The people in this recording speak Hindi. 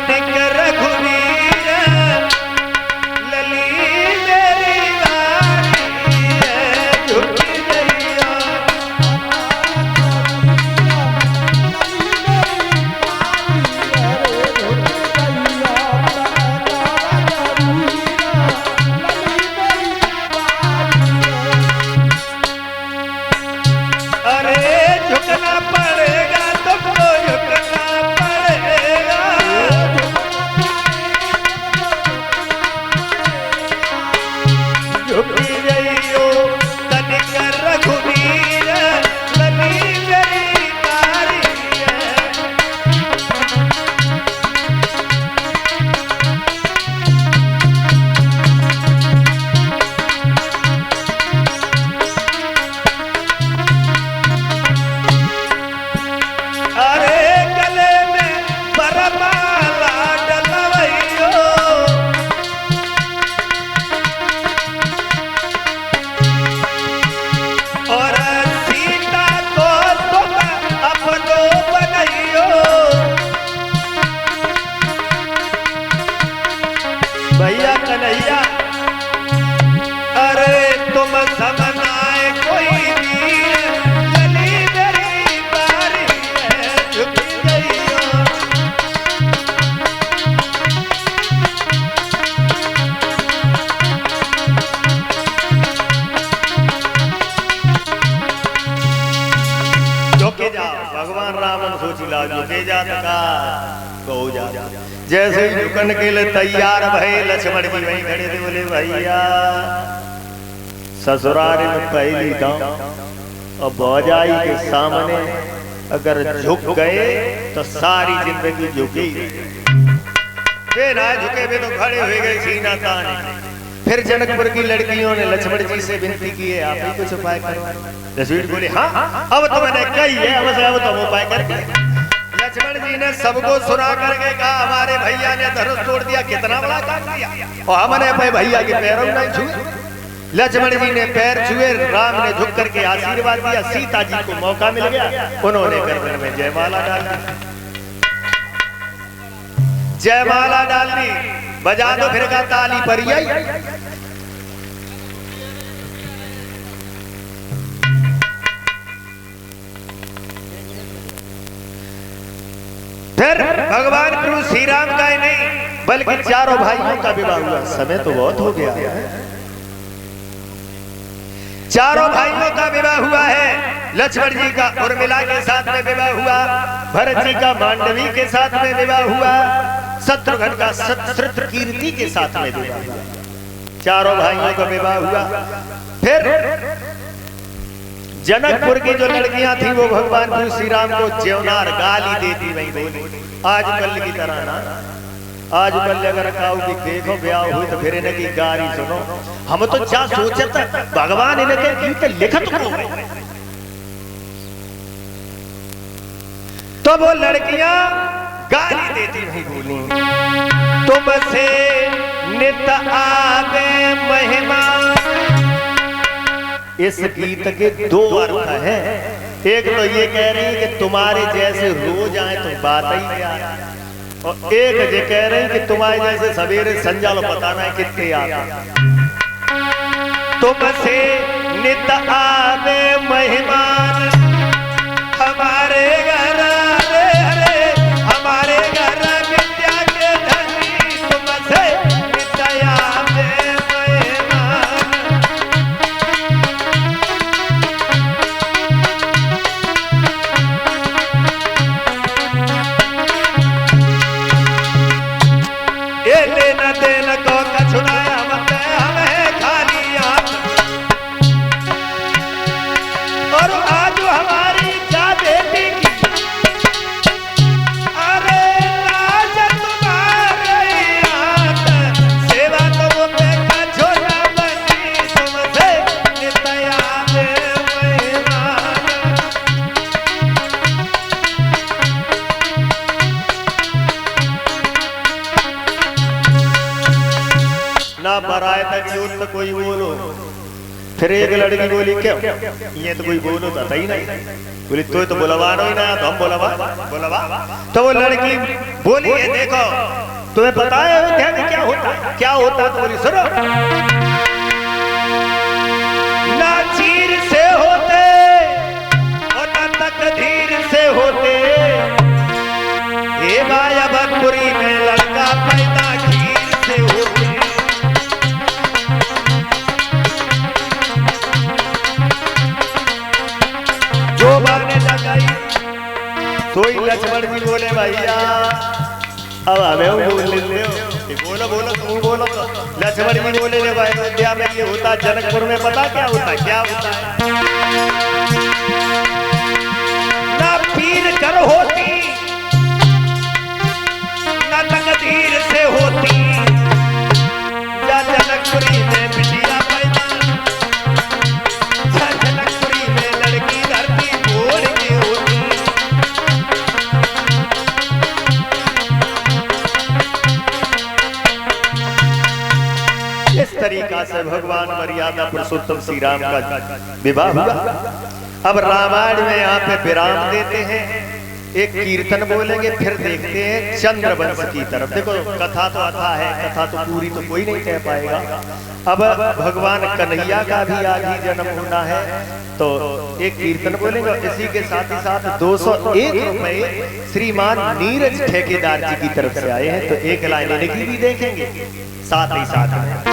तनिक रघुवीर लली मेरी वारी है झुकी जइया। अरे झुकना पड़ेगा तुमको झुकना पड़ेगा। झुकी जइयो तनिक रघुवीर लली मेरी बारी है। अरे गले में बरमाला डलवैयो और सीता को तुम अपनो बनैयो। भैया कन्हैया अरे तुम समनाए कोई वीर लली मेरी बारी है झुकी जइयो। झुके जाओ भगवान रावण सोचिला झुके जा तका कहो जा। जैसे ही झुकने के लिए तैयार भये लक्ष्मण जी वहीं खड़े थे। बोले भैया ससुराल में पहली दांव और भौजाई के सामने अगर झुक गए तो सारी जिंदगी झुकी। वे ना झुके वे तो खड़े हो गए सीना ताने। फिर जनकपुर की लड़कियों ने लक्ष्मण जी से विनती की है आप ही कुछ उपाय करो। लक्ष्मण बोले हाँ अब तो मैंने कही है अब तो उपाय करके। लक्ष्मण जी ने सबको सुना करके कहा हमारे भैया ने धनुष तोड़ दिया कितना बड़ा काम किया और हमने अपने भैया के पैरों में नहीं छुए। लक्ष्मण जी ने पैर छुए राम ने झुक करके आशीर्वाद दिया। सीता जी को मौका मिल गया उन्होंने गर्दन में जयमाला डाल दी। जयमाला डाल दी बजा दो फिर का ताली पर फिर भगवान प्रभु श्री राम का ही नहीं बल्कि चारों भाइयों का विवाह हुआ। समय तो बहुत हो गया है। चारों भाइयों का विवाह हुआ है। लक्ष्मण जी का उर्मिला के साथ में विवाह हुआ। भरत जी का मांडवी के साथ में विवाह हुआ। शत्रुघ्न का शत्रुकीर्ति के साथ में विवाह हुआ। चारों भाइयों का विवाह हुआ। फिर जनकपुर की जो लड़कियां थी वो भगवान प्रभु श्री राम को ज्योनार गाली देती वही बोली। आजकल की तरह ना आजकल अगर कहो कि देखो ब्याह हुई तो फिर इनकी गाली सुनो। हम तो क्या सोचत भगवान इनके गीत लिखत हो। तो वो लड़कियां गाली देती वही बोली तुमसे नित आवे महिमा। इस गीत के दो अर्थ हैं। एक तो ये कह रही है कि तुम्हारे जैसे रोज आए तो बात ही क्या, और एक ये कह रहे हैं कि तुम्हारे जैसे सवेरे संजा लो बताना है कितने आते। तुमसे नित आवे मेहमान हमारे घर हमारे घर विद्या के धनी तुमसे नित आवे लेना देना को कछुनाया मत हमें खाली आप। और आज हमारी क्या बेटी की अरे लाज तुम्हारे हाथ सेवा तो पे कछुना बनी तुमसे नितया ना बराए तक यूथ कोई बोलो फिर एक लड़की बोली क्यों, ये तो कोई बोलो था ही नहीं। बोली तो बुलवा नो ही ना, तो हम बुलवा। तो वो लड़की बोली है देखो तुम्हें पता है अयोध्या में क्या होता है, क्या होता है? तो बोली सुनो, ना चीर से होते और ना तकदीर से होते, ये मायावतपुरी में लड़का पैदा खीर से होते। जो माने लगाई सोई लक्ष्मण जी बोले भैया अब हमें बोल ले, बोलो तुम बोलो। तो लक्ष्मण जी बोले ले भाई अयोध्या में ये होता, जनकपुर में पता क्या होता है? ना पीर कर होती ना तकदीर से होती, या जनकपुरी में बिटिया पैदा, या जनकपुरी में लड़की धरती बोल के होती। इस तरीका से भगवान मर्यादा पुरुषोत्तम श्री राम का विवाह हुआ। अब रामायण में यहाँ पे विराम देते हैं, एक कीर्तन बोलेंगे, फिर देखते हैं चंद्रवंश की तरफ। देखो कथा तो अथा है, कथा तो पूरी तो कोई नहीं कह पाएगा। अब भगवान कन्हैया का भी आज ही जन्म होना है, तो एक कीर्तन बोलेंगे। इसी के साथ ही साथ 201 रुपए श्रीमान नीरज ठेकेदार जी की तरफ से आए हैं, तो एक लाइन इनकी भी देखेंगे साथ ही साथ।